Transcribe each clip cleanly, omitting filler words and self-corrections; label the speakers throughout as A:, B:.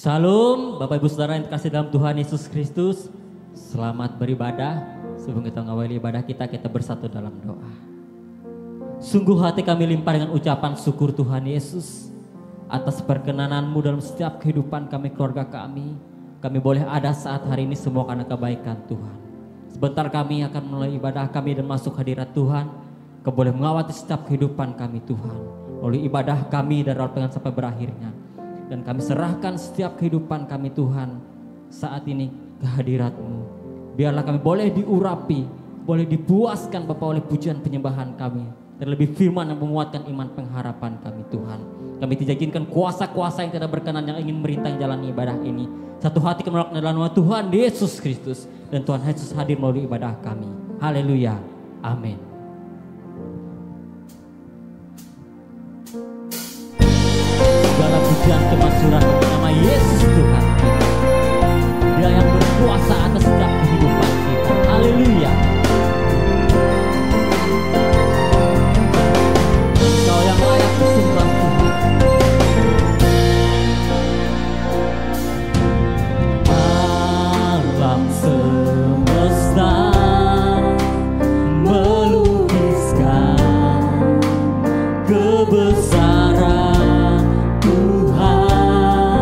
A: Shalom, Bapak Ibu Saudara yang terkasih dalam Tuhan Yesus Kristus. Selamat beribadah. Sebelum kita mengawali ibadah kita bersatu dalam doa. Sungguh hati kami limpah dengan ucapan syukur Tuhan Yesus atas perkenanan-Mu dalam setiap kehidupan kami, keluarga kami. Kami boleh ada saat hari ini semua karena kebaikan Tuhan. Sebentar kami akan mulai ibadah kami dan masuk hadirat Tuhan. Kau boleh mengawati setiap kehidupan kami Tuhan. Oleh ibadah kami dari awal pengen sampai berakhirnya. Dan kami serahkan setiap kehidupan kami Tuhan saat ini ke hadirat-Mu. Biarlah kami boleh diurapi, boleh dipuaskan Bapa oleh pujian penyembahan kami. Terlebih firman yang menguatkan iman pengharapan kami Tuhan. Kami tidak izinkan kuasa-kuasa yang tidak berkenan yang ingin merintah jalan ibadah ini. Satu hati kami melakukan dalam nama Tuhan Yesus Kristus. Dan Tuhan Yesus hadir melalui ibadah kami. Haleluya. Amin. Segala pujian kemasyhuran bagi nama Yesus Tuhan kita. Dia yang berkuasa atas setiap kehidupan kita. Haleluya. Engkau yang layak disembah Tuhan. Alam semesta melukiskan kebesaran Tuhan.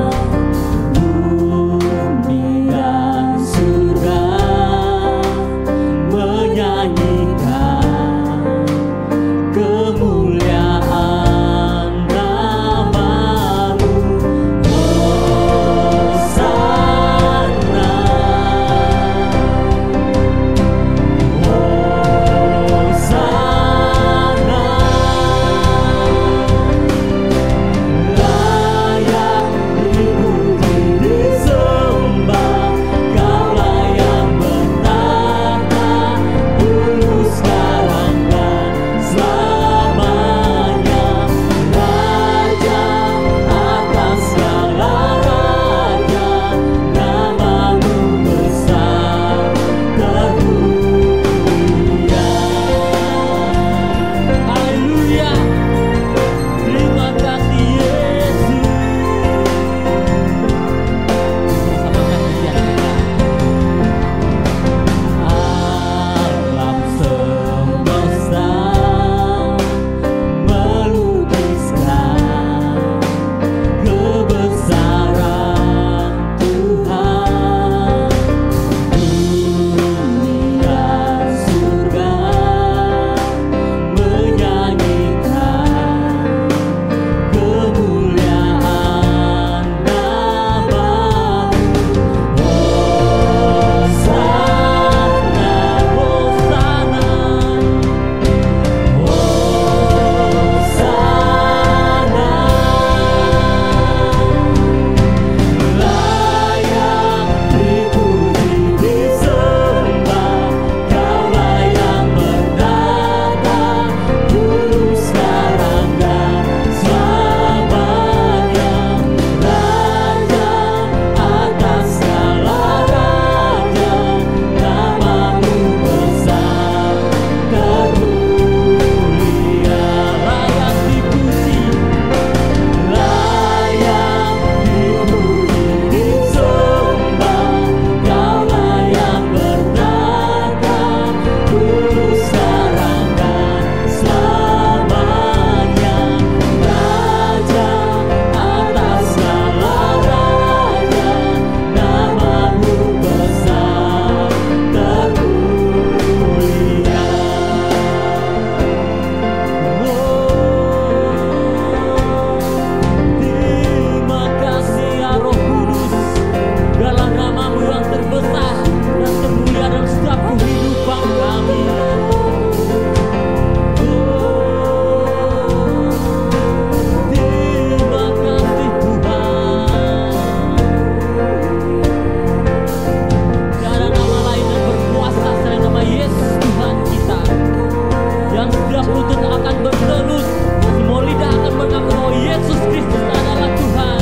A: akan bertelut, semua lidah akan mengaku bahwa Yesus Kristus adalah Tuhan.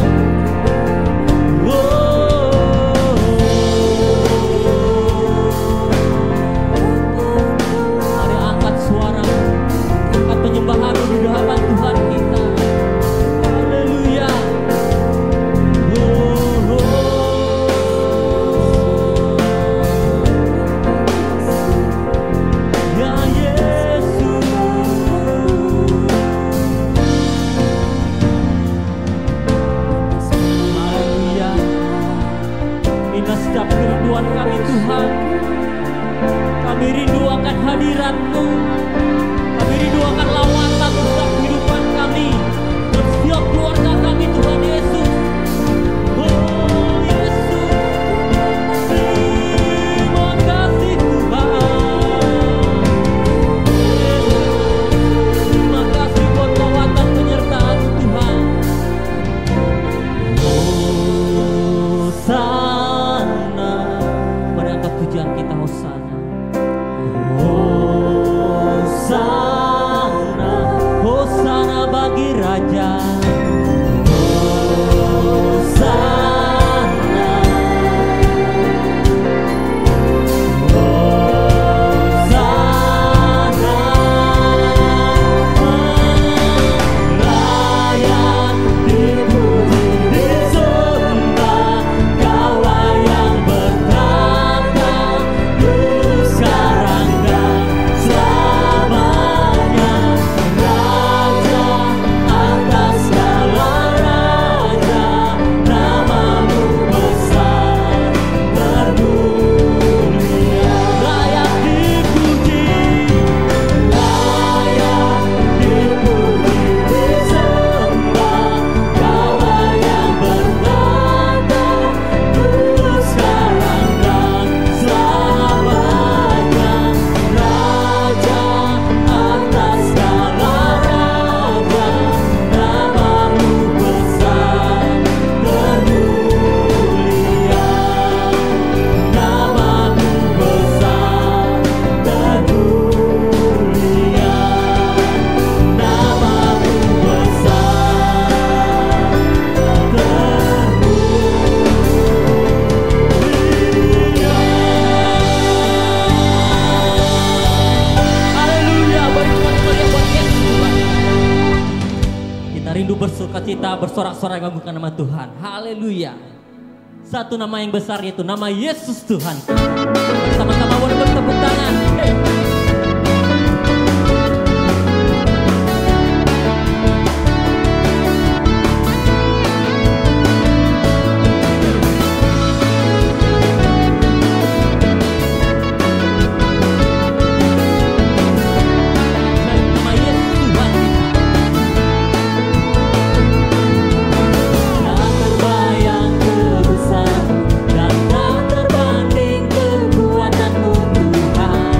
A: Mari angkat suara, angkat penyembahan di hadapan Tuhan kita. Haleluya. Ya Yesus. Haleluya. Inilah setiap kerinduan kami Tuhan. Kami rindu akan hadirat-Mu. Kami rindu akan lawatan setiap kehidupan kami dan setiap keluarga kami Tuhan Yesus. Oh Yesus, terima kasih Tuhan. Terima kasih buat lawatan penyertaan Tuhan. Hosana, mari angkat pujian kita Hosana. Hosana, Hosana bagi Raja. Hosana, Hosana, layak dipuji disembah, Kaulah yang bertata sekarang dan selamanya. Raja atas segala raja, namamu besar termulia. Layak dipuji disembah, Kaulah yang bertata sekarang dan selamanya. Raja atas segala raja, namamu besar termulia. Namamu besar termulia. Namamu Haleluya, beri semangat meriah buat Yesus Tuhan. Kita rindu bersukacita, bersorak-sorai mengagungkan nama Tuhan. Haleluya. Satu nama yang besar yaitu nama Yesus Tuhan. Sama-sama boleh bertepuk tangan. Hey. Nama Yesus Tuhan. Tak terbayang kebesaran dan tak terbanding kekuatan-Mu Tuhan.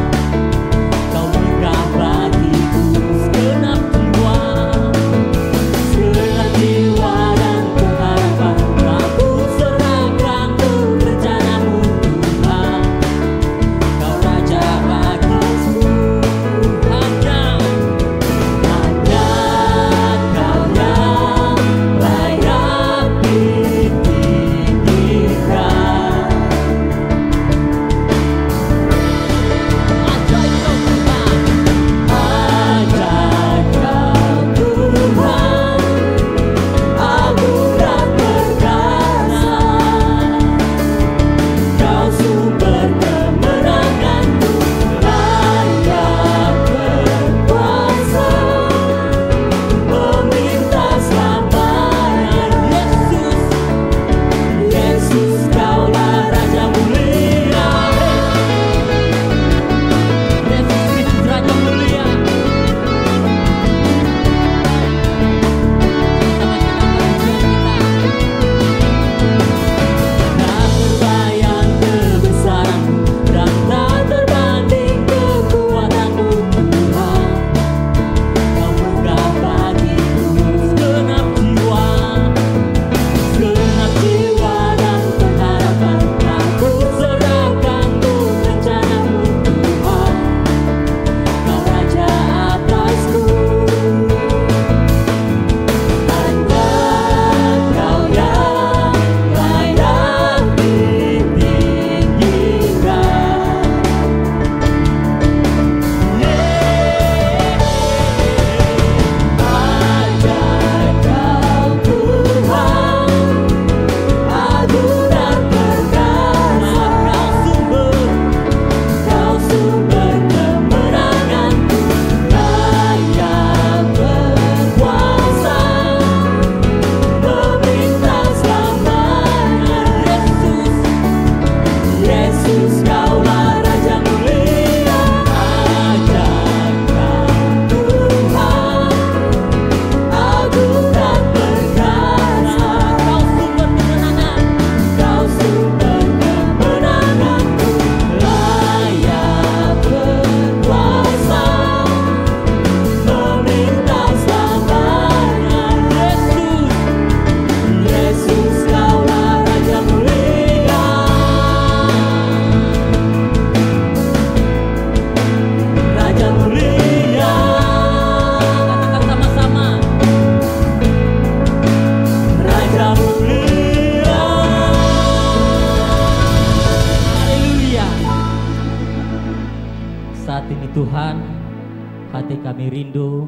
A: hati kami rindu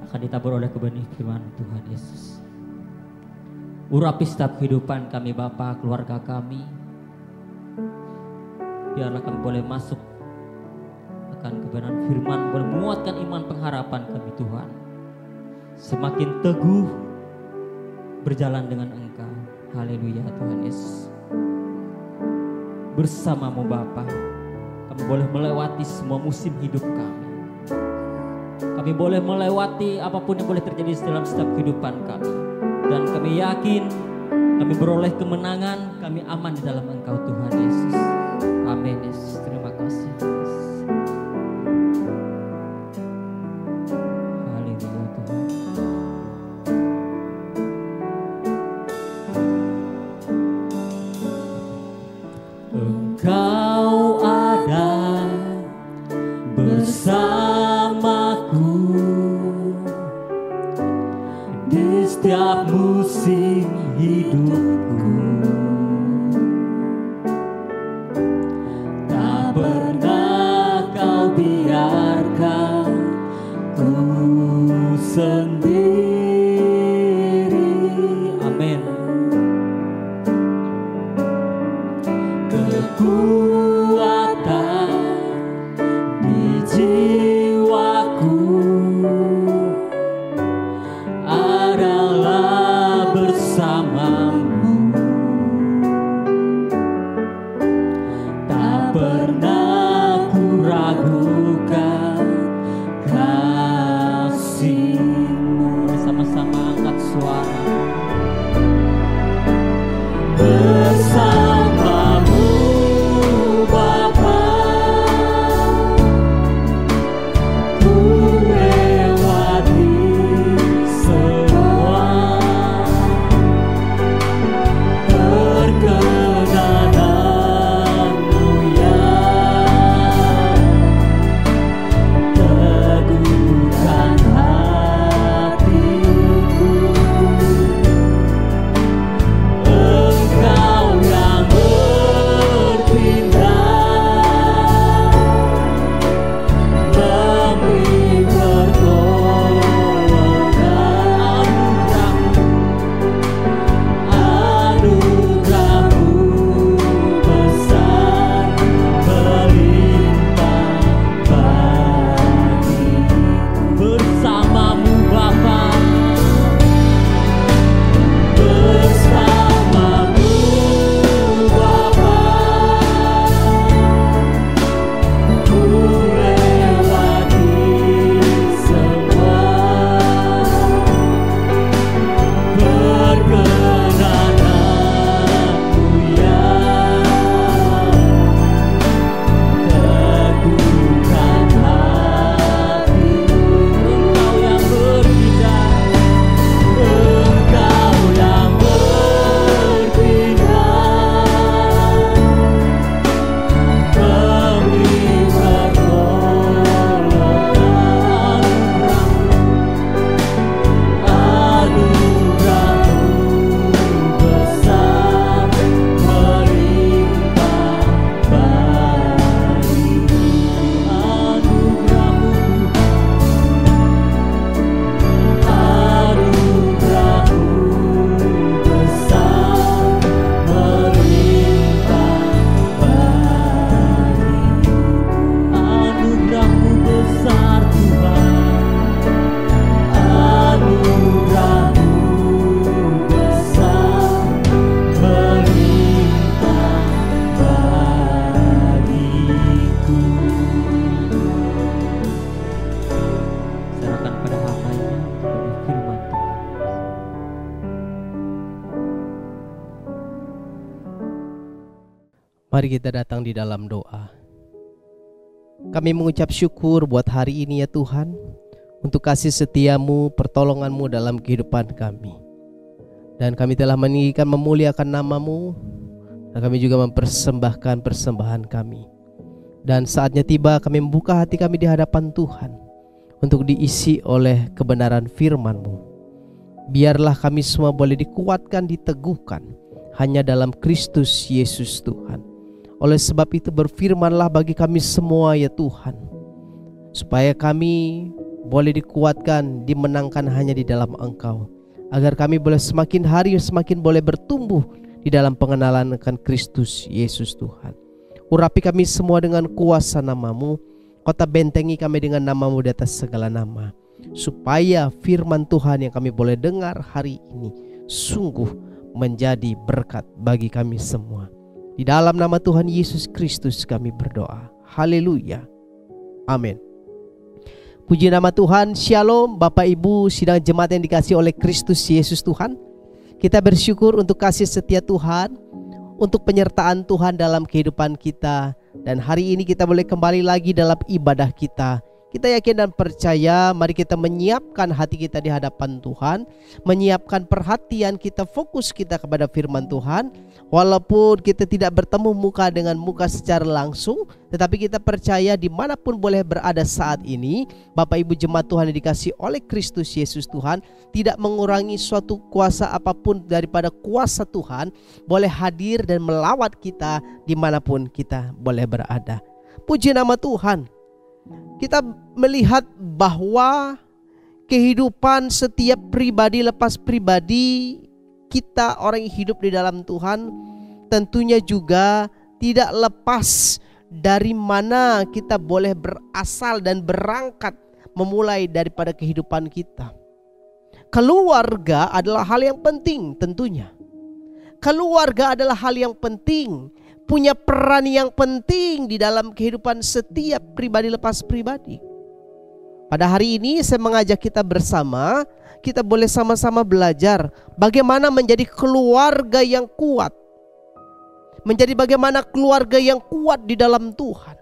A: akan ditabur oleh kebenih firman Tuhan Yesus. Urapi setiap kehidupan kami Bapa, keluarga kami. Biarlah kami boleh masuk akan kebenaran firman, boleh menguatkan iman pengharapan kami Tuhan. Semakin teguh berjalan dengan Engkau. Haleluya Tuhan Yesus. Bersamamu Bapa, kami boleh melewati semua musim hidup kami. Kami boleh melewati apapun yang boleh terjadi dalam setiap kehidupan kami. Dan kami yakin kami beroleh kemenangan, kami aman di dalam Engkau Tuhan Yesus. Amin Yesus. Terima kasih Yesus. Haleluya Tuhan. Engkau ada bersamaku di setiap musim hidupku. Tak pernah kau biarkan ku sendiri. Amin. Kekuatan di jiwaku adalah bersamamu. Tak pernah ku ragukan kasih-Mu. Sama-sama angkat suara. Bersamamu Bapa, ku lewati semua perkenanan-Mu yang teguhkan hatiku. Engkau yang berpindah memberi pertolongan. Anugerah-Mu besar melimpah bagiku. Bersamamu Bapa, bersamamu Bapa, ku lewati semua perkenanan-Mu yang teguhkan hatiku. Engkau yang berpindah, Engkau yang berpindah memberi pertolongan. Anugerah-Mu besar melimpah bagiku. Anugerah-Mu, anugerah-Mu besar melimpah bagiku. Anugerah-Mu besar Tuhan, anugerah-Mu besar melimpah bagiku. Serahkan pada hamba-Nya kebenaran firman Tuhan.
B: Mari kita datang di dalam doa. Kami mengucap syukur buat hari ini ya Tuhan, untuk kasih setia-Mu, pertolongan-Mu dalam kehidupan kami. Dan kami telah meninggikan memuliakan nama-Mu, dan kami juga mempersembahkan persembahan kami. Dan saatnya tiba kami membuka hati kami di hadapan Tuhan untuk diisi oleh kebenaran firman-Mu. Biarlah kami semua boleh dikuatkan, diteguhkan hanya dalam Kristus Yesus Tuhan. Oleh sebab itu berfirmanlah bagi kami semua ya Tuhan, supaya kami boleh dikuatkan, dimenangkan hanya di dalam Engkau, agar kami boleh semakin hari semakin boleh bertumbuh di dalam pengenalan akan Kristus Yesus Tuhan. Urapi kami semua dengan kuasa nama-Mu, Kota bentengi kami dengan nama-Mu di atas segala nama, supaya firman Tuhan yang kami boleh dengar hari ini sungguh menjadi berkat bagi kami semua. Di dalam nama Tuhan Yesus Kristus kami berdoa. Haleluya. Amin. Puji nama Tuhan. Shalom Bapak Ibu sidang jemaat yang dikasihi oleh Kristus Yesus Tuhan. Kita bersyukur untuk kasih setia Tuhan, untuk penyertaan Tuhan dalam kehidupan kita. Dan hari ini kita boleh kembali lagi dalam ibadah kita. Kita yakin dan percaya, mari kita menyiapkan hati kita di hadapan Tuhan, menyiapkan perhatian kita, fokus kita kepada firman Tuhan. Walaupun kita tidak bertemu muka dengan muka secara langsung, tetapi kita percaya dimanapun boleh berada saat ini, Bapak Ibu jemaat Tuhan yang dikasihi oleh Kristus Yesus Tuhan, tidak mengurangi suatu kuasa apapun daripada kuasa Tuhan, boleh hadir dan melawat kita dimanapun kita boleh berada. Puji nama Tuhan. Kita melihat bahwa kehidupan setiap pribadi lepas pribadi kita, orang yang hidup di dalam Tuhan, tentunya juga tidak lepas dari mana kita boleh berasal dan berangkat memulai daripada kehidupan kita. Keluarga adalah hal yang penting tentunya. Keluarga adalah hal yang penting, punya peran yang penting di dalam kehidupan setiap pribadi lepas pribadi. Pada hari ini saya mengajak kita bersama, kita boleh sama-sama belajar bagaimana menjadi keluarga yang kuat. Menjadi bagaimana keluarga yang kuat di dalam Tuhan.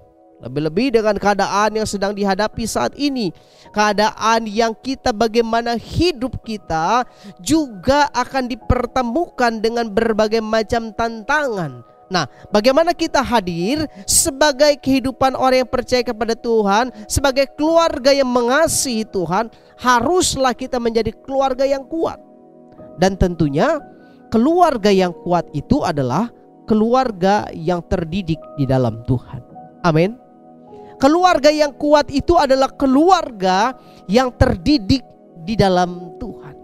B: Lebih-lebih dengan keadaan yang sedang dihadapi saat ini, keadaan yang kita bagaimana hidup kita juga akan dipertemukan dengan berbagai macam tantangan. Nah, bagaimana kita hadir sebagai kehidupan orang yang percaya kepada Tuhan, sebagai keluarga yang mengasihi Tuhan, haruslah kita menjadi keluarga yang kuat. Dan tentunya keluarga yang kuat itu adalah keluarga yang terdidik di dalam Tuhan. Amin. Keluarga yang kuat itu adalah keluarga yang terdidik di dalam Tuhan.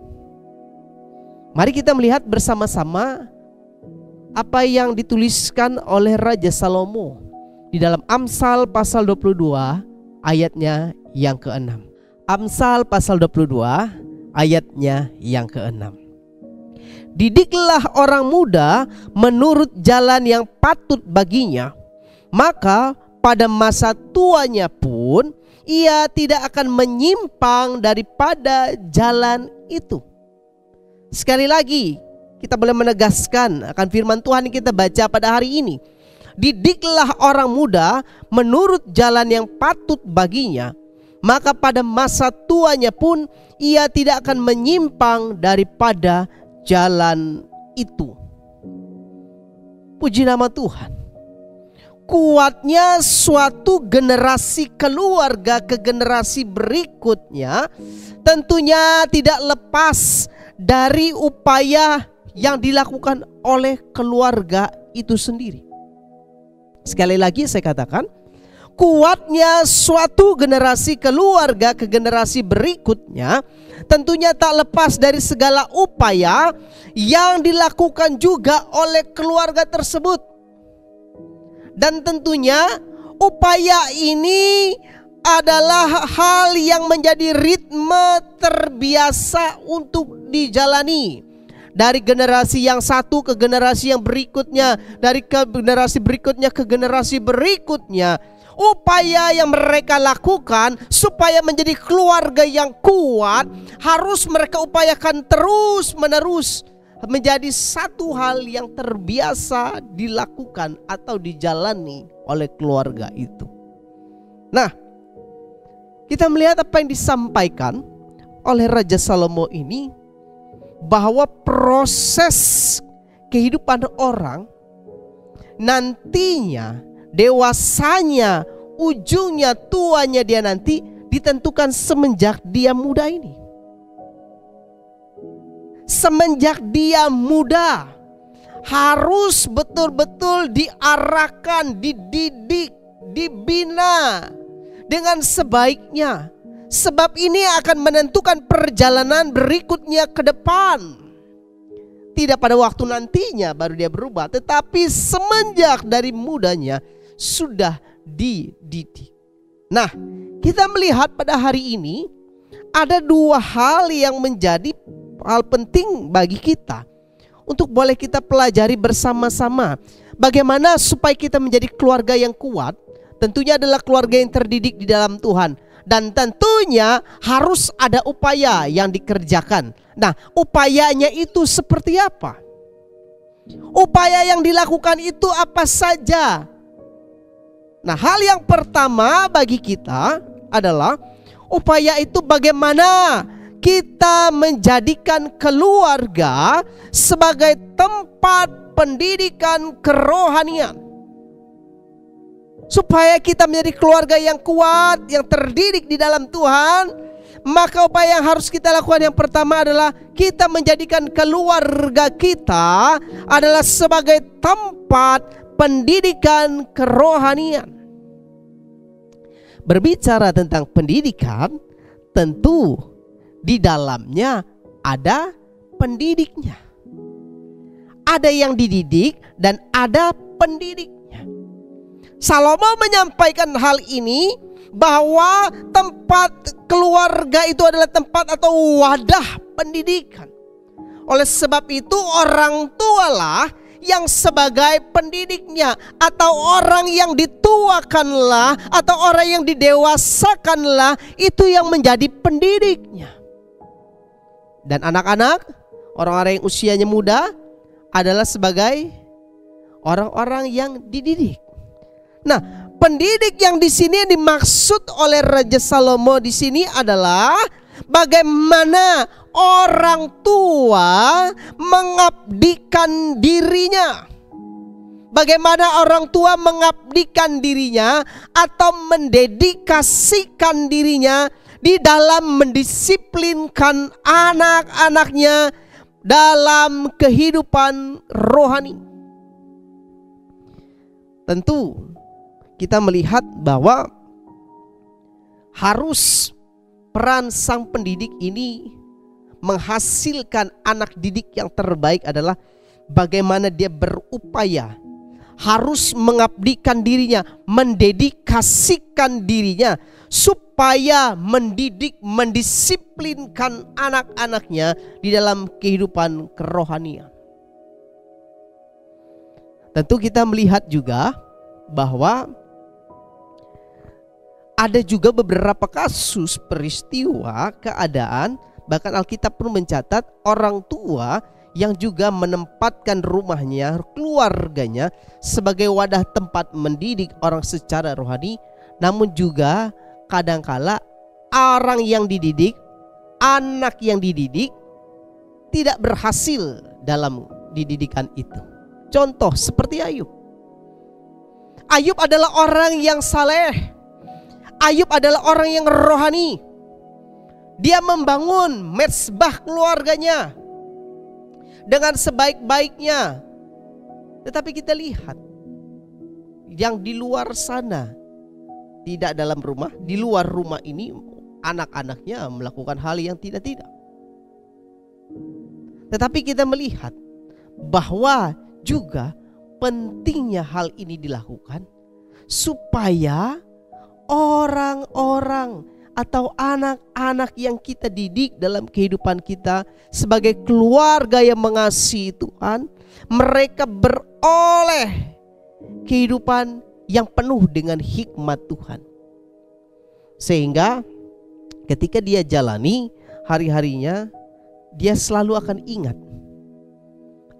B: Mari kita melihat bersama-sama apa yang dituliskan oleh Raja Salomo di dalam Amsal pasal 22 ayatnya yang ke-6. Amsal pasal 22 ayatnya yang ke-6. Didiklah orang muda menurut jalan yang patut baginya, maka pada masa tuanya pun ia tidak akan menyimpang daripada jalan itu. Sekali lagi kita boleh menegaskan akan firman Tuhan yang kita baca pada hari ini. Didiklah orang muda menurut jalan yang patut baginya, maka pada masa tuanya pun ia tidak akan menyimpang daripada jalan itu. Puji nama Tuhan. Kuatnya suatu generasi keluarga ke generasi berikutnya tentunya tidak lepas dari upaya yang dilakukan oleh keluarga itu sendiri. Sekali lagi saya katakan, kuatnya suatu generasi keluarga ke generasi berikutnya tentunya tak lepas dari segala upaya yang dilakukan juga oleh keluarga tersebut. Dan tentunya upaya ini adalah hal yang menjadi ritme terbiasa untuk dijalani. Dari generasi yang satu ke generasi yang berikutnya, dari generasi berikutnya ke generasi berikutnya. Upaya yang mereka lakukan supaya menjadi keluarga yang kuat harus mereka upayakan terus menerus, menjadi satu hal yang terbiasa dilakukan atau dijalani oleh keluarga itu. Nah, kita melihat apa yang disampaikan oleh Raja Salomo ini, bahwa proses kehidupan orang nantinya, dewasanya, ujungnya, tuanya dia nanti ditentukan semenjak dia muda ini. Semenjak dia muda harus betul-betul diarahkan, dididik, dibina dengan sebaiknya, Sebab ini akan menentukan perjalanan berikutnya ke depan. Tidak pada waktu nantinya baru dia berubah, tetapi semenjak dari mudanya sudah dididik. Nah, kita melihat pada hari ini ada dua hal yang menjadi hal penting bagi kita untuk boleh kita pelajari bersama-sama. Bagaimana supaya kita menjadi keluarga yang kuat? Tentunya adalah keluarga yang terdidik di dalam Tuhan. Dan tentunya harus ada upaya yang dikerjakan. Nah, upayanya itu seperti apa? Upaya yang dilakukan itu apa saja? Nah, hal yang pertama bagi kita adalah upaya itu bagaimana kita menjadikan keluarga sebagai tempat pendidikan kerohanian. Supaya kita menjadi keluarga yang kuat, yang terdidik di dalam Tuhan, maka upaya yang harus kita lakukan yang pertama adalah kita menjadikan keluarga kita adalah sebagai tempat pendidikan kerohanian. Berbicara tentang pendidikan, tentu di dalamnya ada pendidiknya. Ada yang dididik dan ada pendidiknya. Salomo menyampaikan hal ini bahwa tempat keluarga itu adalah tempat atau wadah pendidikan. Oleh sebab itu orang tualah yang sebagai pendidiknya, atau orang yang dituakanlah atau orang yang didewasakanlah itu yang menjadi pendidiknya. Dan anak-anak, orang-orang yang usianya muda adalah sebagai orang-orang yang dididik. Nah, pendidik yang di sini dimaksud oleh Raja Salomo di sini adalah bagaimana orang tua mengabdikan dirinya. Bagaimana orang tua mengabdikan dirinya atau mendedikasikan dirinya di dalam mendisiplinkan anak-anaknya dalam kehidupan rohani. Tentu kita melihat bahwa harus peran sang pendidik ini menghasilkan anak didik yang terbaik adalah bagaimana dia berupaya, harus mengabdikan dirinya, mendedikasikan dirinya supaya mendidik, mendisiplinkan anak-anaknya di dalam kehidupan kerohanian. Tentu kita melihat juga bahwa ada juga beberapa kasus, peristiwa, keadaan, bahkan Alkitab pun mencatat orang tua yang juga menempatkan rumahnya, keluarganya sebagai wadah tempat mendidik orang secara rohani. Namun juga kadangkala orang yang dididik, anak yang dididik tidak berhasil dalam dididikan itu. Contoh seperti Ayub. Ayub adalah orang yang saleh. Ayub adalah orang yang rohani. Dia membangun mezbah keluarganya dengan sebaik-baiknya. Tetapi kita lihat yang di luar sana, tidak dalam rumah, di luar rumah ini anak-anaknya melakukan hal yang tidak-tidak. Tetapi kita melihat bahwa juga pentingnya hal ini dilakukan supaya orang-orang atau anak-anak yang kita didik dalam kehidupan kita sebagai keluarga yang mengasihi Tuhan, mereka beroleh kehidupan yang penuh dengan hikmat Tuhan. Sehingga ketika dia jalani hari-harinya, dia selalu akan ingat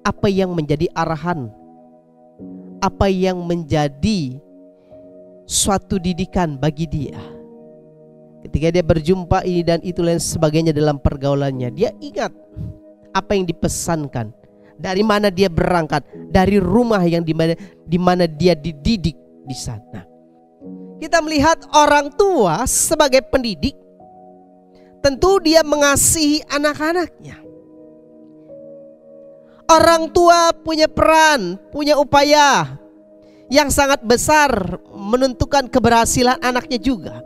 B: apa yang menjadi arahan, apa yang menjadi suatu didikan bagi dia. Ketika dia berjumpa ini dan itu lain sebagainya dalam pergaulannya, dia ingat apa yang dipesankan, dari mana dia berangkat, dari rumah yang di mana dia dididik di sana. Kita melihat orang tua sebagai pendidik, tentu dia mengasihi anak-anaknya. Orang tua punya peran, punya upaya yang sangat besar menentukan keberhasilan anaknya juga.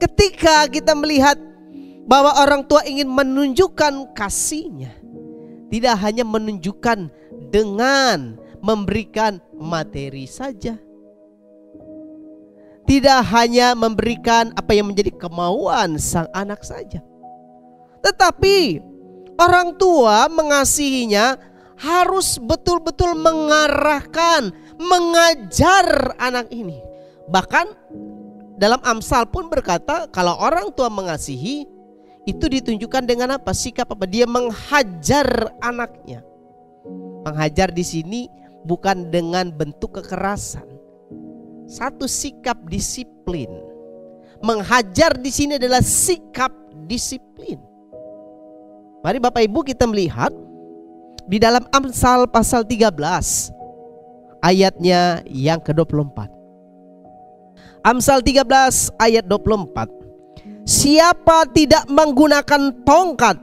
B: ketika kita melihat bahwa orang tua ingin menunjukkan kasihnya, tidak hanya menunjukkan dengan memberikan materi saja, tidak hanya memberikan apa yang menjadi kemauan sang anak saja, tetapi orang tua mengasihinya harus betul-betul mengarahkan, mengajar anak ini. Bahkan dalam Amsal pun berkata, kalau orang tua mengasihi, itu ditunjukkan dengan apa? Sikap apa? Dia menghajar anaknya. Menghajar di sini bukan dengan bentuk kekerasan. Satu sikap disiplin. Menghajar di sini adalah sikap disiplin. Mari Bapak Ibu kita melihat di dalam Amsal pasal 13 ayatnya yang ke-24. Amsal 13 ayat 24. Siapa tidak menggunakan tongkat,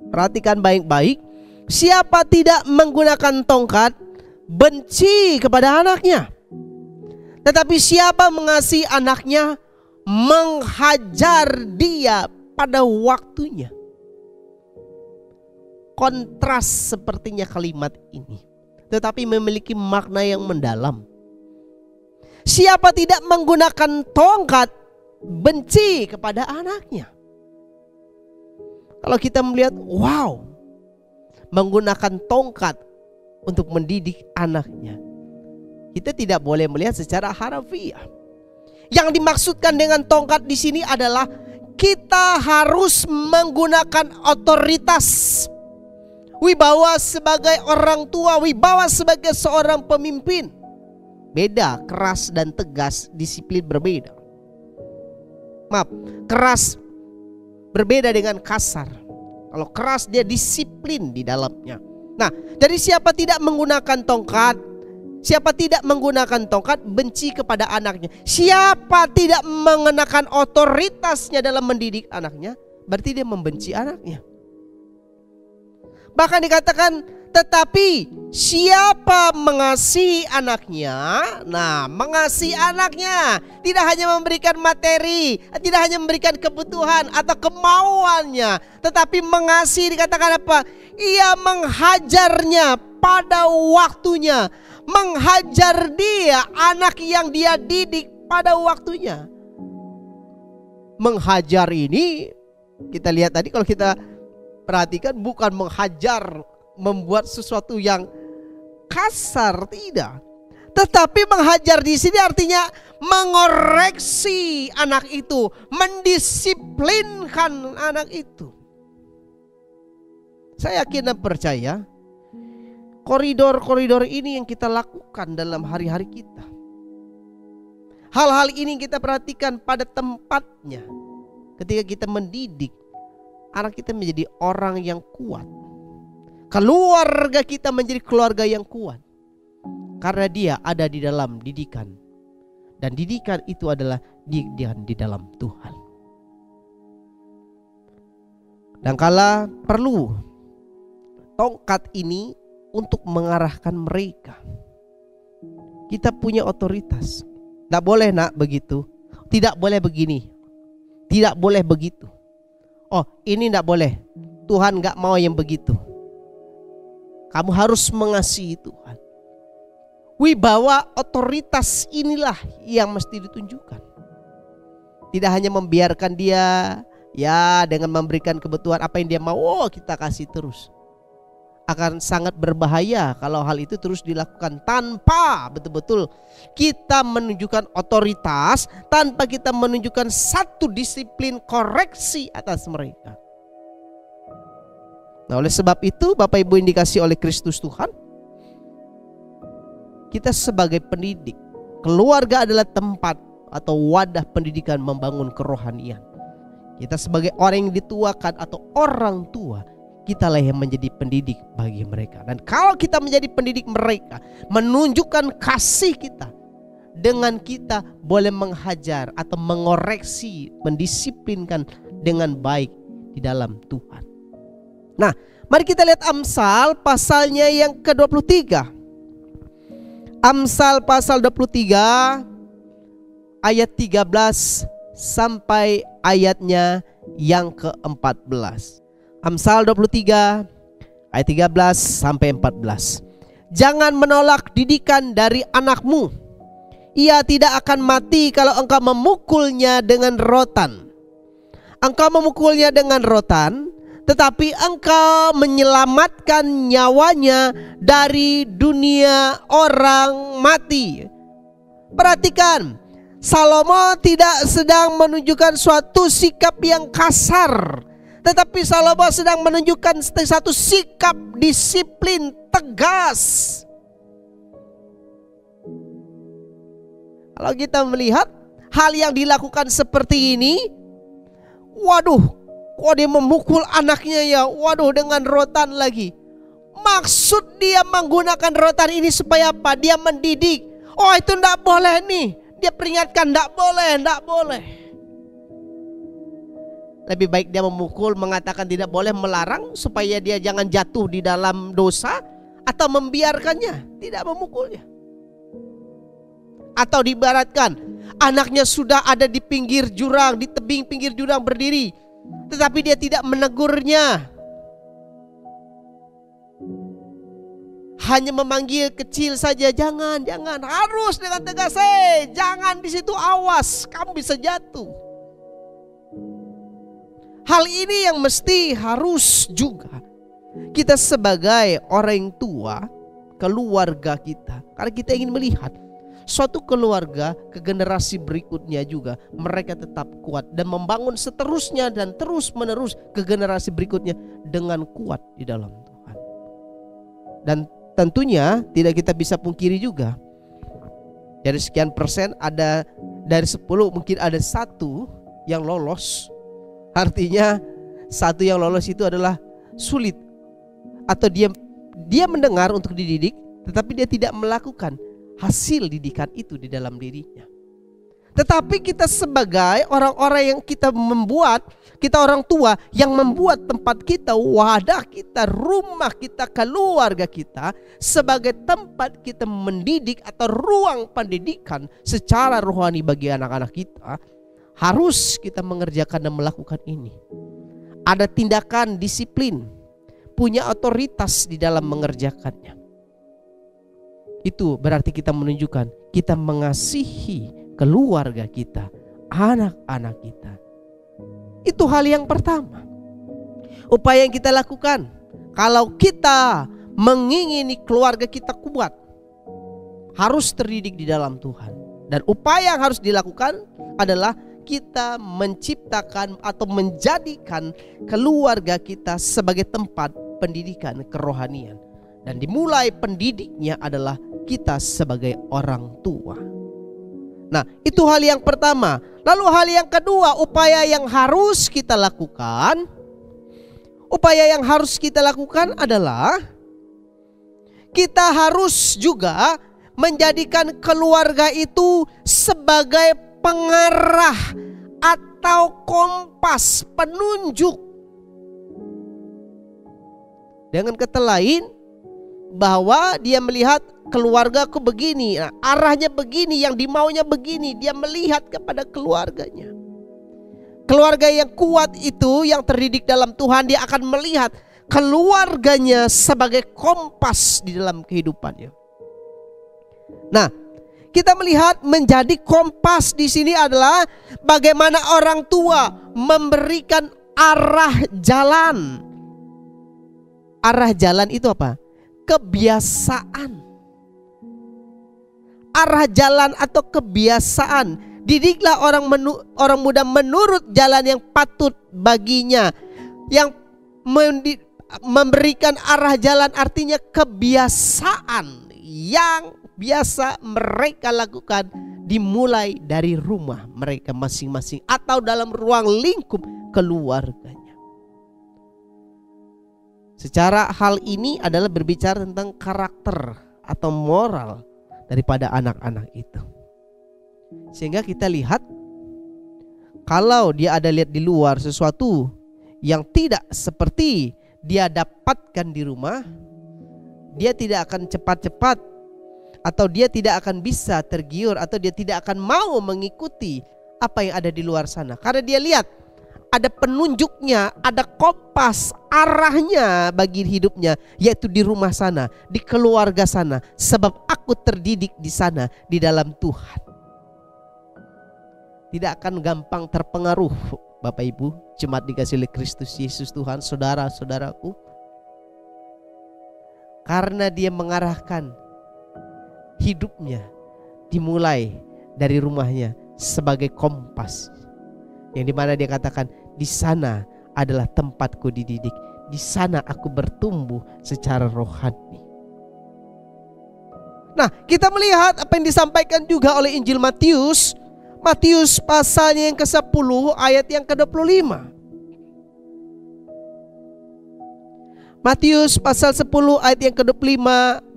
B: perhatikan baik-baik, siapa tidak menggunakan tongkat benci kepada anaknya. Tetapi siapa mengasihi anaknya, menghajar dia pada waktunya. Kontras sepertinya kalimat ini, tetapi memiliki makna yang mendalam. Siapa tidak menggunakan tongkat benci kepada anaknya. Kalau kita melihat, wow, menggunakan tongkat untuk mendidik anaknya, kita tidak boleh melihat secara harfiah. Yang dimaksudkan dengan tongkat di sini adalah kita harus menggunakan otoritas. Wibawa sebagai orang tua, wibawa sebagai seorang pemimpin. Beda, keras dan tegas, disiplin berbeda. Maaf, keras berbeda dengan kasar. Kalau keras dia disiplin di dalamnya. Nah, jadi siapa tidak menggunakan tongkat, siapa tidak menggunakan tongkat benci kepada anaknya. Siapa tidak mengenakan otoritasnya dalam mendidik anaknya, berarti dia membenci anaknya. Bahkan dikatakan, tetapi siapa mengasihi anaknya, nah mengasihi anaknya tidak hanya memberikan materi, tidak hanya memberikan kebutuhan atau kemauannya, tetapi mengasihi dikatakan apa? Ia menghajarnya pada waktunya, menghajar dia, anak yang dia didik pada waktunya. Menghajar ini kita lihat tadi, kalau kita perhatikan, bukan menghajar, membuat sesuatu yang kasar, tidak. Tetapi menghajar di sini artinya mengoreksi anak itu, mendisiplinkan anak itu. Saya yakin dan percaya koridor-koridor ini yang kita lakukan dalam hari-hari kita. Hal-hal ini kita perhatikan pada tempatnya ketika kita mendidik anak kita menjadi orang yang kuat. Keluarga kita menjadi keluarga yang kuat karena dia ada di dalam didikan. Dan didikan itu adalah didikan di dalam Tuhan. Dan kala perlu tongkat ini untuk mengarahkan mereka. Kita punya otoritas. Tidak boleh nak begitu, tidak boleh begini, tidak boleh begitu. Oh, ini tidak boleh, Tuhan gak mau yang begitu. Kamu harus mengasihi Tuhan. Wibawa otoritas inilah yang mesti ditunjukkan. Tidak hanya membiarkan dia ya dengan memberikan kebutuhan apa yang dia mau, oh kita kasih terus. Akan sangat berbahaya kalau hal itu terus dilakukan tanpa betul-betul kita menunjukkan otoritas, tanpa kita menunjukkan satu disiplin koreksi atas mereka. Nah, oleh sebab itu Bapak Ibu yang dikasihi oleh Kristus Tuhan, kita sebagai pendidik, keluarga adalah tempat atau wadah pendidikan membangun kerohanian. Kita sebagai orang yang dituakan atau orang tua, kitalah yang menjadi pendidik bagi mereka. Dan kalau kita menjadi pendidik mereka, menunjukkan kasih kita, dengan kita boleh menghajar atau mengoreksi, mendisiplinkan dengan baik di dalam Tuhan. Nah, mari kita lihat Amsal pasalnya yang ke-23. Amsal pasal 23 ayat 13 sampai ayatnya yang ke-14. Amsal 23 ayat 13 sampai 14. Jangan menolak didikan dari anakmu. Ia tidak akan mati kalau engkau memukulnya dengan rotan. Engkau memukulnya dengan rotan, tetapi engkau menyelamatkan nyawanya dari dunia orang mati. Perhatikan, Salomo tidak sedang menunjukkan suatu sikap yang kasar, tetapi Salomo sedang menunjukkan satu sikap disiplin tegas. Kalau kita melihat hal yang dilakukan seperti ini, waduh, kok dia memukul anaknya ya, waduh, dengan rotan lagi. Maksud dia menggunakan rotan ini supaya apa? Dia mendidik. Oh, itu enggak boleh nih. Dia peringatkan, enggak boleh, enggak boleh. Lebih baik dia memukul, mengatakan tidak boleh, melarang supaya dia jangan jatuh di dalam dosa, atau membiarkannya, tidak memukulnya. Atau diibaratkan anaknya sudah ada di pinggir jurang, di tebing pinggir jurang berdiri, tetapi dia tidak menegurnya, hanya memanggil kecil saja. Jangan, harus dengan tegas. Jangan di situ, awas, kamu bisa jatuh. Hal ini yang mesti harus juga kita sebagai orang tua, keluarga kita, karena kita ingin melihat suatu keluarga ke generasi berikutnya juga mereka tetap kuat dan membangun seterusnya dan terus menerus ke generasi berikutnya dengan kuat di dalam Tuhan. Dan tentunya tidak kita bisa pungkiri juga, dari sekian persen ada, dari 10 mungkin ada 1 yang lolos. Artinya 1 yang lolos itu adalah sulit, atau dia mendengar untuk dididik, tetapi dia tidak melakukan hasil didikan itu di dalam dirinya. Tetapi kita sebagai orang-orang yang kita orang tua yang membuat tempat kita, wadah kita, rumah kita, keluarga kita sebagai tempat kita mendidik atau ruang pendidikan secara rohani bagi anak-anak kita, harus kita mengerjakan dan melakukan ini. Ada tindakan disiplin, punya otoritas di dalam mengerjakannya. Itu berarti kita menunjukkan kita mengasihi keluarga kita, anak-anak kita. Itu hal yang pertama. Upaya yang kita lakukan kalau kita mengingini keluarga kita kuat, harus terdidik di dalam Tuhan. Dan upaya yang harus dilakukan adalah kita menciptakan atau menjadikan keluarga kita sebagai tempat pendidikan kerohanian. Dan dimulai pendidiknya adalah kita sebagai orang tua. Nah, itu hal yang pertama. Lalu hal yang kedua, upaya yang harus kita lakukan. Upaya yang harus kita lakukan adalah kita harus juga menjadikan keluarga itu sebagai pengarah atau kompas, penunjuk. Dengan kata lain, bahwa dia melihat keluargaku begini, nah, arahnya begini, yang dimaunya begini. Dia melihat kepada keluarganya. Keluarga yang kuat itu, yang terdidik dalam Tuhan, dia akan melihat keluarganya sebagai kompas di dalam kehidupannya. Nah, kita melihat menjadi kompas di sini adalah bagaimana orang tua memberikan arah jalan. Arah jalan itu apa? Kebiasaan. Arah jalan atau kebiasaan. Didiklah orang muda menurut jalan yang patut baginya. Yang memberikan arah jalan artinya kebiasaan yang biasa mereka lakukan, dimulai dari rumah mereka masing-masing atau dalam ruang lingkup keluarganya. Secara hal ini adalah berbicara tentang karakter atau moral daripada anak-anak itu. Sehingga kita lihat, kalau dia ada lihat di luar sesuatu yang tidak seperti dia dapatkan di rumah, dia tidak akan cepat-cepat, atau dia tidak akan bisa tergiur, atau dia tidak akan mau mengikuti apa yang ada di luar sana. Karena dia lihat ada penunjuknya, ada kompas arahnya bagi hidupnya, yaitu di rumah sana, di keluarga sana. Sebab aku terdidik di sana, di dalam Tuhan. Tidak akan gampang terpengaruh, Bapak Ibu, jemaat dikasihi oleh Kristus Yesus Tuhan, saudara-saudaraku. Karena dia mengarahkan hidupnya dimulai dari rumahnya sebagai kompas. Yang dimana dia katakan, di sana adalah tempatku dididik. Di sana aku bertumbuh secara rohani. Nah, kita melihat apa yang disampaikan juga oleh Injil Matius. Matius pasalnya yang ke-10 ayat yang ke-25. Matius pasal 10 ayat yang ke-25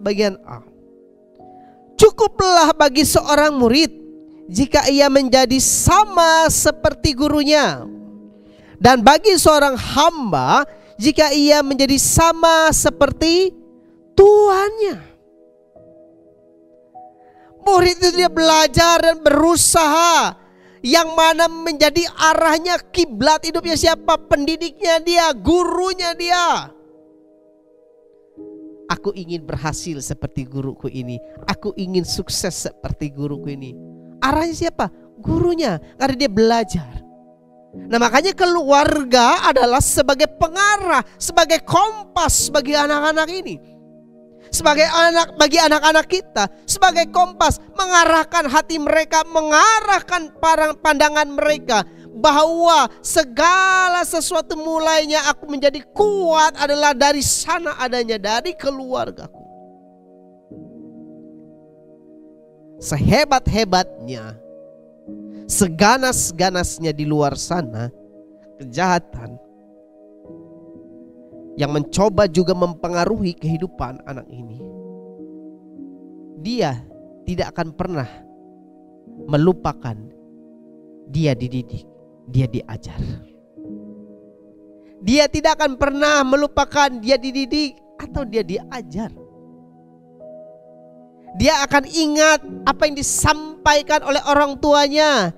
B: bagian A. Cukuplah bagi seorang murid jika ia menjadi sama seperti gurunya, dan bagi seorang hamba jika ia menjadi sama seperti tuannya. Murid itu dia belajar dan berusaha, yang mana menjadi arahnya, kiblat hidupnya siapa? Pendidiknya dia, gurunya dia. Aku ingin berhasil seperti guruku ini. Aku ingin sukses seperti guruku ini. Arahnya siapa? Gurunya, karena dia belajar. Nah, makanya keluarga adalah sebagai pengarah, sebagai kompas bagi anak-anak ini. Sebagai anak, bagi anak-anak kita, sebagai kompas mengarahkan hati mereka, mengarahkan pandangan mereka, bahwa segala sesuatu mulainya aku menjadi kuat adalah dari sana adanya, dari keluargaku. Sehebat-hebatnya, seganas-ganasnya di luar sana kejahatan yang mencoba juga mempengaruhi kehidupan anak ini, dia tidak akan pernah melupakan dia dididik, dia diajar. Dia tidak akan pernah melupakan dia dididik atau dia diajar. Dia akan ingat apa yang disampaikan oleh orang tuanya.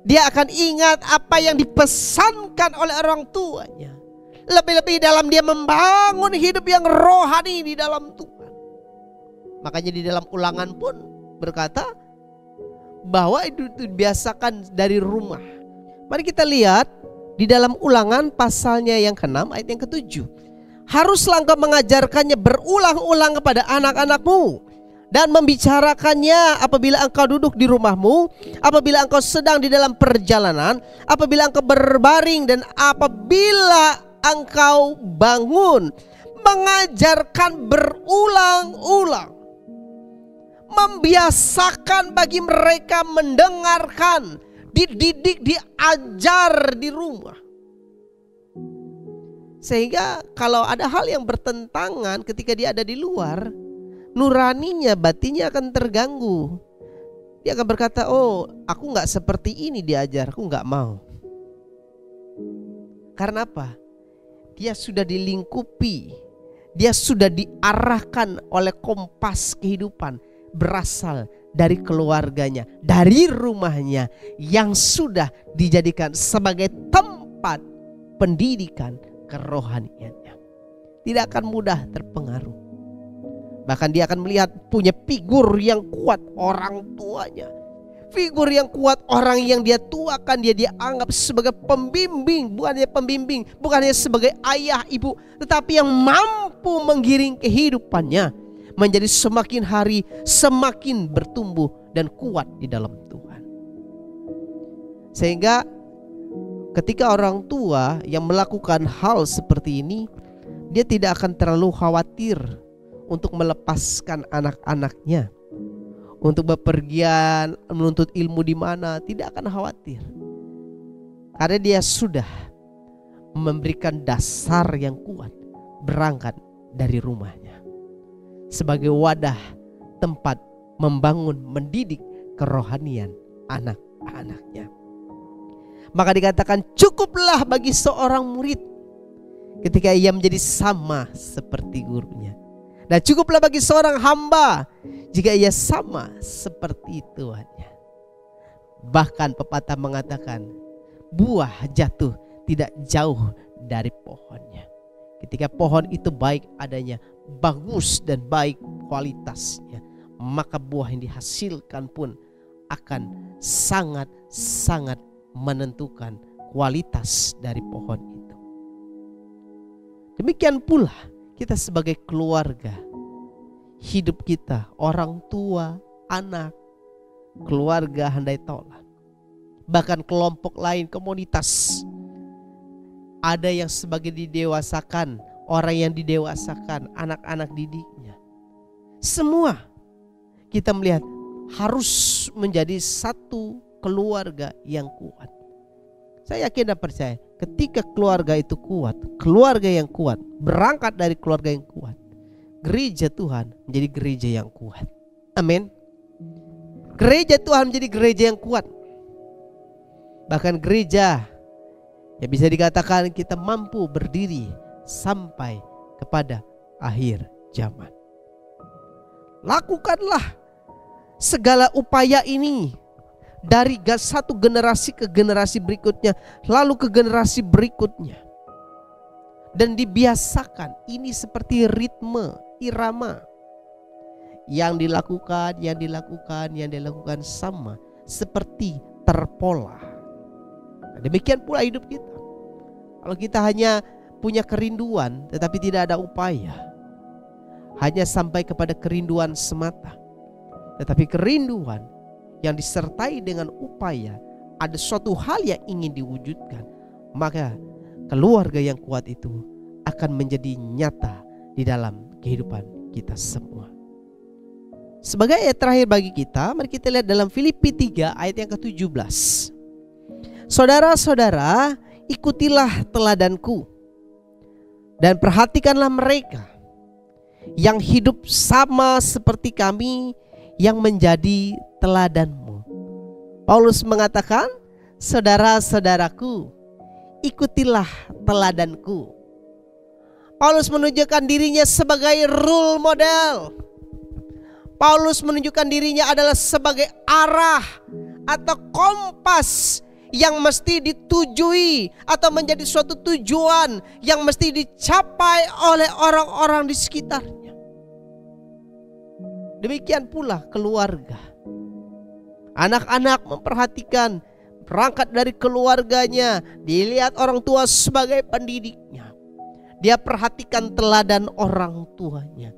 B: Dia akan ingat apa yang dipesankan oleh orang tuanya. Lebih-lebih dalam dia membangun hidup yang rohani di dalam Tuhan. Makanya di dalam Ulangan pun berkata bahwa itu dibiasakan dari rumah. Mari kita lihat di dalam Ulangan pasalnya yang ke-6 ayat yang ke-7. Haruslah engkau mengajarkannya berulang-ulang kepada anak-anakmu, dan membicarakannya apabila engkau duduk di rumahmu, apabila engkau sedang di dalam perjalanan, apabila engkau berbaring, dan apabila engkau bangun. Mengajarkan berulang-ulang, membiasakan bagi mereka mendengarkan, dididik, diajar di rumah. Sehingga kalau ada hal yang bertentangan ketika dia ada di luar, nuraninya, batinnya akan terganggu. Dia akan berkata, oh aku gak seperti ini diajar, aku gak mau. Karena apa? Dia sudah dilingkupi, dia sudah diarahkan oleh kompas kehidupan berasal dari keluarganya, dari rumahnya, yang sudah dijadikan sebagai tempat pendidikan kerohaniannya. Tidak akan mudah terpengaruh. Bahkan dia akan melihat punya figur yang kuat, orang tuanya. Figur yang kuat, orang yang dia tuakan, dia dianggap sebagai pembimbing. Bukan hanya pembimbing, bukan hanya sebagai ayah, ibu, tetapi yang mampu menggiring kehidupannya menjadi semakin hari semakin bertumbuh dan kuat di dalam Tuhan. Sehingga ketika orang tua yang melakukan hal seperti ini, dia tidak akan terlalu khawatir untuk melepaskan anak-anaknya untuk bepergian menuntut ilmu di mana. Tidak akan khawatir, karena dia sudah memberikan dasar yang kuat berangkat dari rumahnya sebagai wadah tempat membangun, mendidik kerohanian anak-anaknya. Maka dikatakan cukuplah bagi seorang murid ketika ia menjadi sama seperti gurunya, dan cukuplah bagi seorang hamba jika ia sama seperti tuannya. Bahkan pepatah mengatakan buah jatuh tidak jauh dari pohonnya. Ketika pohon itu baik adanya, bagus dan baik kualitasnya, maka buah yang dihasilkan pun akan sangat-sangat menentukan kualitas dari pohon itu. Demikian pula kita sebagai keluarga, hidup kita, orang tua, anak, keluarga handai taulan, bahkan kelompok lain, komunitas. Ada yang sebagai didewasakan, orang yang didewasakan, anak-anak didiknya. Semua kita melihat harus menjadi satu keluarga yang kuat. Saya yakin dan percaya ketika keluarga itu kuat, keluarga yang kuat, berangkat dari keluarga yang kuat, gereja Tuhan menjadi gereja yang kuat. Amin. Gereja Tuhan menjadi gereja yang kuat. Bahkan gereja ya bisa dikatakan kita mampu berdiri sampai kepada akhir zaman. Lakukanlah segala upaya ini dari satu generasi ke generasi berikutnya, lalu ke generasi berikutnya. Dan dibiasakan, ini seperti ritme, irama. Yang dilakukan sama seperti terpola. Demikian pula hidup kita. Kalau kita hanya punya kerinduan tetapi tidak ada upaya, hanya sampai kepada kerinduan semata. Tetapi kerinduan yang disertai dengan upaya, ada suatu hal yang ingin diwujudkan, maka keluarga yang kuat itu akan menjadi nyata di dalam kehidupan kita semua. Sebagai ayat terakhir bagi kita, mari kita lihat dalam Filipi 3 ayat yang ke-17. Saudara-saudara, ikutilah teladanku dan perhatikanlah mereka yang hidup sama seperti kami yang menjadi teladanmu. Paulus mengatakan, saudara-saudaraku, ikutilah teladanku. Paulus menunjukkan dirinya sebagai role model. Paulus menunjukkan dirinya adalah sebagai arah atau kompas yang mesti ditujui atau menjadi suatu tujuan yang mesti dicapai oleh orang-orang di sekitarnya. Demikian pula keluarga. Anak-anak memperhatikan, berangkat dari keluarganya, dilihat orang tua sebagai pendidiknya. Dia perhatikan teladan orang tuanya.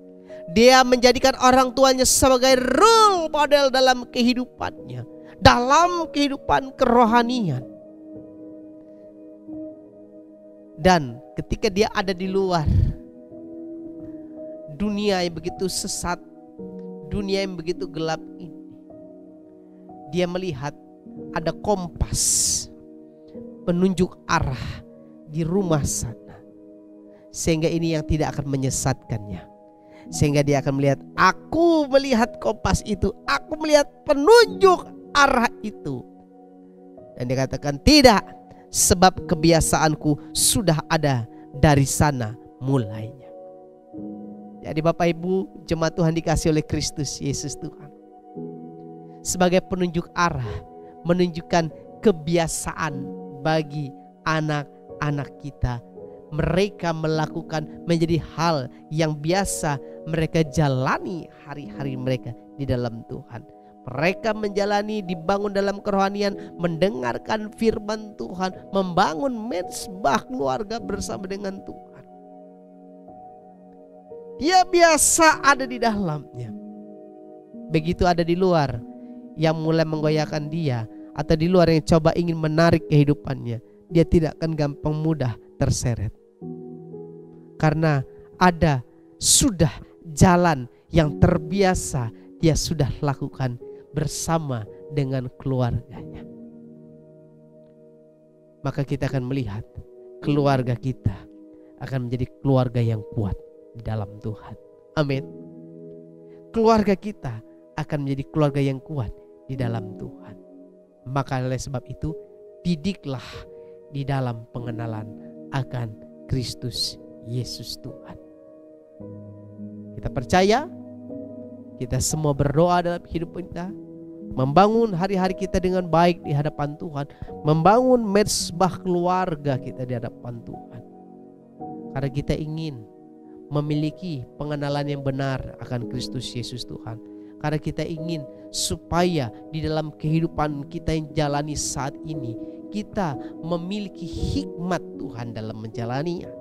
B: Dia menjadikan orang tuanya sebagai role model dalam kehidupannya, dalam kehidupan kerohanian. Dan ketika dia ada di luar dunia yang begitu sesat, dunia yang begitu gelap ini, dia melihat ada kompas penunjuk arah di rumah sana, sehingga ini yang tidak akan menyesatkannya. Sehingga dia akan melihat, aku melihat kompas itu, aku melihat penunjuk arah itu. Dan dia katakan, tidak, sebab kebiasaanku sudah ada dari sana mulainya. Jadi Bapak Ibu jemaat Tuhan dikasih oleh Kristus Yesus Tuhan, sebagai penunjuk arah, menunjukkan kebiasaan bagi anak-anak kita. Mereka melakukan menjadi hal yang biasa mereka jalani hari-hari mereka di dalam Tuhan. Mereka menjalani, dibangun dalam kerohanian, mendengarkan firman Tuhan, membangun mezbah keluarga bersama dengan Tuhan. Dia biasa ada di dalamnya. Begitu ada di luar yang mulai menggoyahkan dia, atau di luar yang coba ingin menarik kehidupannya, dia tidak akan gampang mudah terseret. Karena ada sudah jalan yang terbiasa dia sudah lakukan bersama dengan keluarganya. Maka kita akan melihat keluarga kita akan menjadi keluarga yang kuat di dalam Tuhan. Amin. Keluarga kita akan menjadi keluarga yang kuat di dalam Tuhan. Maka oleh sebab itu, didiklah di dalam pengenalan akan Kristus Yesus Tuhan. Kita percaya, kita semua berdoa dalam hidup kita, membangun hari-hari kita dengan baik di hadapan Tuhan, membangun mezbah keluarga kita di hadapan Tuhan. Karena kita ingin memiliki pengenalan yang benar akan Kristus Yesus Tuhan. Karena kita ingin supaya di dalam kehidupan kita yang jalani saat ini, kita memiliki hikmat Tuhan dalam menjalaninya.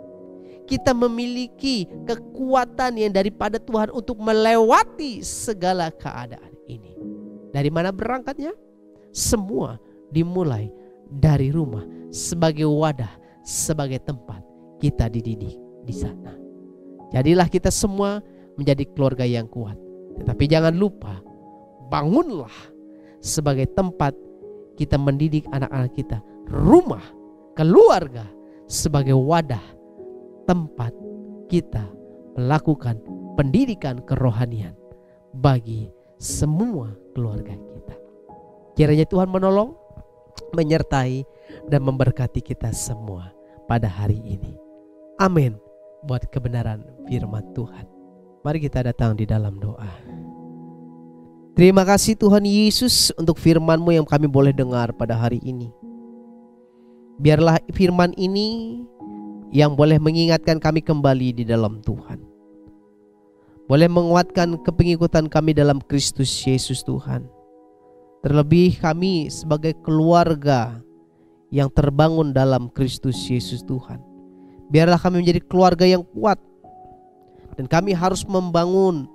B: Kita memiliki kekuatan yang daripada Tuhan untuk melewati segala keadaan ini. Dari mana berangkatnya? Semua dimulai dari rumah, sebagai wadah, sebagai tempat kita dididik di sana. Jadilah kita semua menjadi keluarga yang kuat. Tetapi jangan lupa, bangunlah sebagai tempat kita mendidik anak-anak kita. Rumah, keluarga sebagai wadah, tempat kita melakukan pendidikan kerohanian bagi semua keluarga kita. Kiranya Tuhan menolong, menyertai, dan memberkati kita semua pada hari ini. Amin. Buat kebenaran firman Tuhan, mari kita datang di dalam doa. Terima kasih Tuhan Yesus untuk firman-Mu yang kami boleh dengar pada hari ini. Biarlah firman ini yang boleh mengingatkan kami kembali di dalam Tuhan, boleh menguatkan kepengikutan kami dalam Kristus Yesus Tuhan. Terlebih kami sebagai keluarga yang terbangun dalam Kristus Yesus Tuhan, biarlah kami menjadi keluarga yang kuat. Dan kami harus membangun,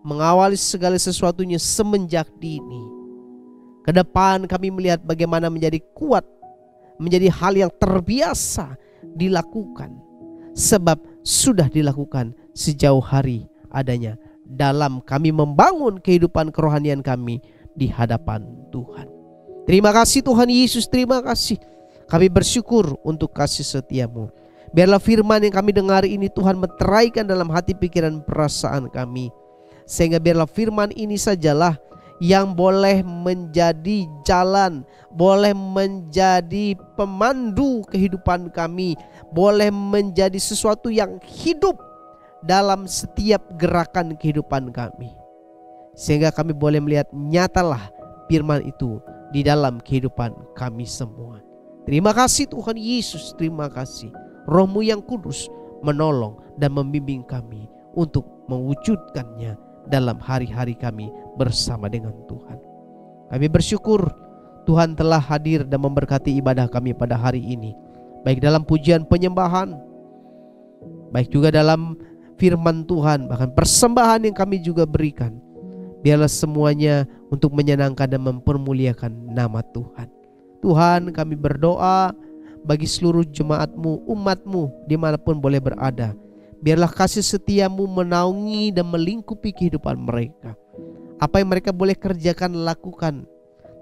B: mengawali segala sesuatunya semenjak dini. Ke depan kami melihat bagaimana menjadi kuat, menjadi hal yang terbiasa dilakukan, sebab sudah dilakukan sejauh hari adanya dalam kami membangun kehidupan kerohanian kami di hadapan Tuhan. Terima kasih Tuhan Yesus, terima kasih. Kami bersyukur untuk kasih setia-Mu. Biarlah firman yang kami dengar ini Tuhan meteraikan dalam hati, pikiran, perasaan kami, sehingga biarlah firman ini sajalah yang boleh menjadi jalan, boleh menjadi pemandu kehidupan kami, boleh menjadi sesuatu yang hidup dalam setiap gerakan kehidupan kami, sehingga kami boleh melihat nyatalah firman itu di dalam kehidupan kami semua. Terima kasih Tuhan Yesus, terima kasih. Roh-Mu yang kudus menolong dan membimbing kami untuk mewujudkannya dalam hari-hari kami bersama dengan Tuhan. Kami bersyukur Tuhan telah hadir dan memberkati ibadah kami pada hari ini, baik dalam pujian penyembahan, baik juga dalam firman Tuhan, bahkan persembahan yang kami juga berikan. Biarlah semuanya untuk menyenangkan dan mempermuliakan nama Tuhan. Tuhan, kami berdoa bagi seluruh jemaat-Mu, umat-Mu dimanapun boleh berada. Biarlah kasih setia-Mu menaungi dan melingkupi kehidupan mereka. Apa yang mereka boleh kerjakan, lakukan.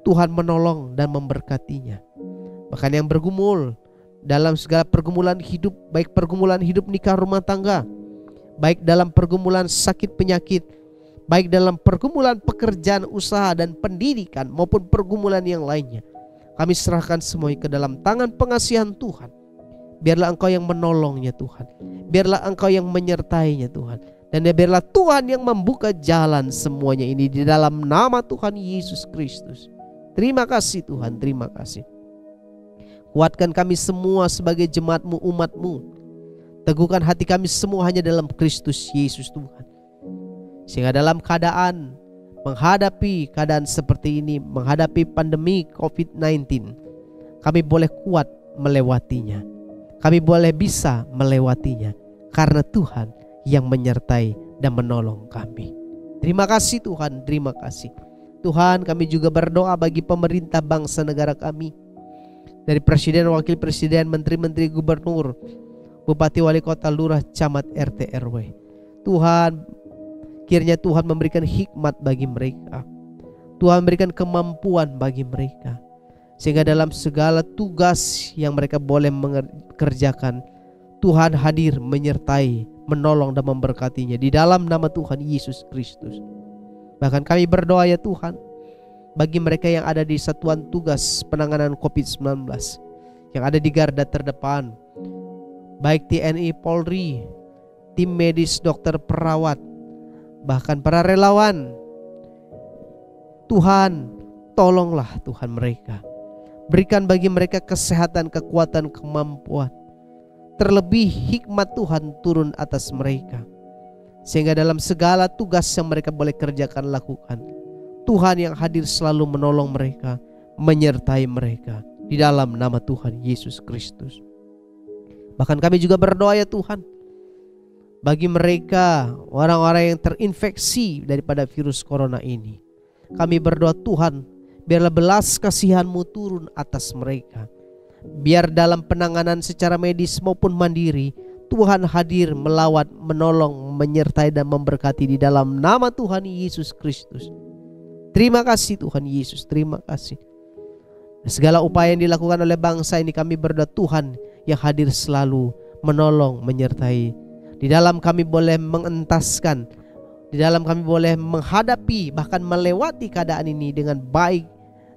B: Tuhan menolong dan memberkatinya. Bahkan yang bergumul dalam segala pergumulan hidup, baik pergumulan hidup nikah rumah tangga, baik dalam pergumulan sakit penyakit, baik dalam pergumulan pekerjaan, usaha, dan pendidikan, maupun pergumulan yang lainnya, kami serahkan semuanya ke dalam tangan pengasihan Tuhan. Biarlah Engkau yang menolongnya Tuhan, biarlah Engkau yang menyertainya Tuhan, dan biarlah Tuhan yang membuka jalan semuanya ini di dalam nama Tuhan Yesus Kristus. Terima kasih Tuhan, terima kasih. Kuatkan kami semua sebagai jemaat-Mu, umat-Mu. Teguhkan hati kami semua hanya dalam Kristus Yesus Tuhan, sehingga dalam keadaan menghadapi keadaan seperti ini, menghadapi pandemi COVID-19, kami boleh kuat melewatinya. Kami boleh bisa melewatinya karena Tuhan yang menyertai dan menolong kami. Terima kasih Tuhan, terima kasih. Tuhan, kami juga berdoa bagi pemerintah bangsa negara kami, dari presiden, wakil presiden, menteri-menteri, gubernur, bupati, wali kota, lurah, camat, RT, RW. Tuhan, kiranya Tuhan memberikan hikmat bagi mereka. Tuhan memberikan kemampuan bagi mereka, sehingga dalam segala tugas yang mereka boleh mengerjakan, Tuhan hadir menyertai, menolong dan memberkatinya di dalam nama Tuhan Yesus Kristus. Bahkan kami berdoa ya Tuhan, bagi mereka yang ada di satuan tugas penanganan COVID-19, yang ada di garda terdepan, baik TNI, Polri, tim medis, dokter, perawat, bahkan para relawan, Tuhan, tolonglah Tuhan mereka. Berikan bagi mereka kesehatan, kekuatan, kemampuan. Terlebih hikmat Tuhan turun atas mereka, sehingga dalam segala tugas yang mereka boleh kerjakan, lakukan, Tuhan yang hadir selalu menolong mereka, menyertai mereka di dalam nama Tuhan Yesus Kristus. Bahkan kami juga berdoa ya Tuhan, bagi mereka orang-orang yang terinfeksi daripada virus corona ini, kami berdoa Tuhan, biarlah belas kasihan-Mu turun atas mereka. Biar dalam penanganan secara medis maupun mandiri, Tuhan hadir melawat, menolong, menyertai dan memberkati di dalam nama Tuhan Yesus Kristus. Terima kasih Tuhan Yesus, terima kasih. Segala upaya yang dilakukan oleh bangsa ini, kami berdoa Tuhan yang hadir selalu menolong, menyertai. Di dalam kami boleh mengentaskan, di dalam kami boleh menghadapi, bahkan melewati keadaan ini dengan baik,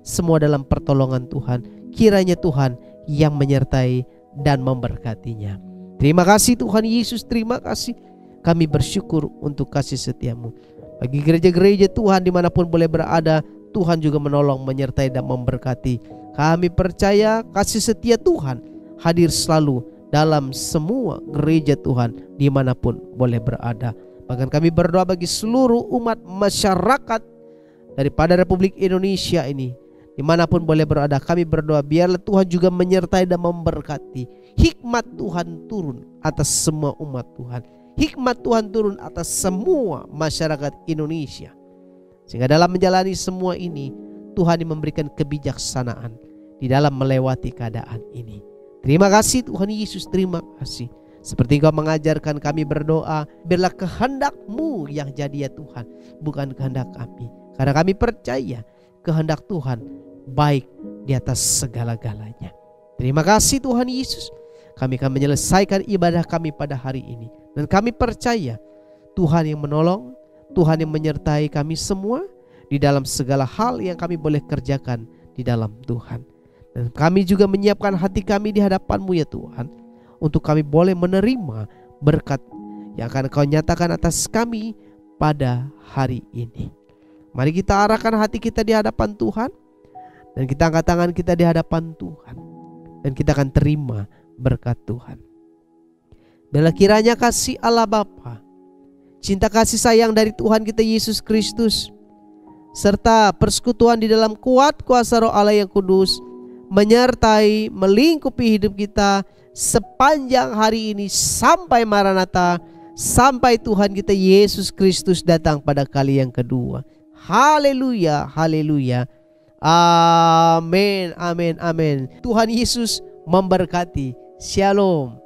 B: semua dalam pertolongan Tuhan. Kiranya Tuhan yang menyertai dan memberkatinya. Terima kasih Tuhan Yesus, terima kasih. Kami bersyukur untuk kasih setia-Mu. Bagi gereja-gereja Tuhan dimanapun boleh berada, Tuhan juga menolong, menyertai dan memberkati. Kami percaya kasih setia Tuhan hadir selalu dalam semua gereja Tuhan dimanapun boleh berada. Bahkan kami berdoa bagi seluruh umat masyarakat daripada Republik Indonesia ini, dimanapun boleh berada, kami berdoa biarlah Tuhan juga menyertai dan memberkati. Hikmat Tuhan turun atas semua umat Tuhan. Hikmat Tuhan turun atas semua masyarakat Indonesia, sehingga dalam menjalani semua ini, Tuhan yang memberikan kebijaksanaan di dalam melewati keadaan ini. Terima kasih Tuhan Yesus, terima kasih. Seperti Engkau mengajarkan kami berdoa, biarlah kehendak-Mu yang jadi ya Tuhan, bukan kehendak kami. Karena kami percaya kehendak Tuhan baik di atas segala-galanya. Terima kasih Tuhan Yesus. Kami akan menyelesaikan ibadah kami pada hari ini, dan kami percaya Tuhan yang menolong, Tuhan yang menyertai kami semua di dalam segala hal yang kami boleh kerjakan di dalam Tuhan. Dan kami juga menyiapkan hati kami di hadapan-Mu ya Tuhan, untuk kami boleh menerima berkat yang akan Kau nyatakan atas kami pada hari ini. Mari kita arahkan hati kita di hadapan Tuhan, dan kita angkat tangan kita di hadapan Tuhan, dan kita akan terima berkat Tuhan. Biarlah kiranya kasih Allah Bapa, cinta kasih sayang dari Tuhan kita Yesus Kristus, serta persekutuan di dalam kuat kuasa Roh Allah yang kudus menyertai, melingkupi hidup kita sepanjang hari ini sampai Maranatha, sampai Tuhan kita Yesus Kristus datang pada kali yang kedua. Haleluya, haleluya. Amin, amin, amin. Tuhan Yesus memberkati. Shalom.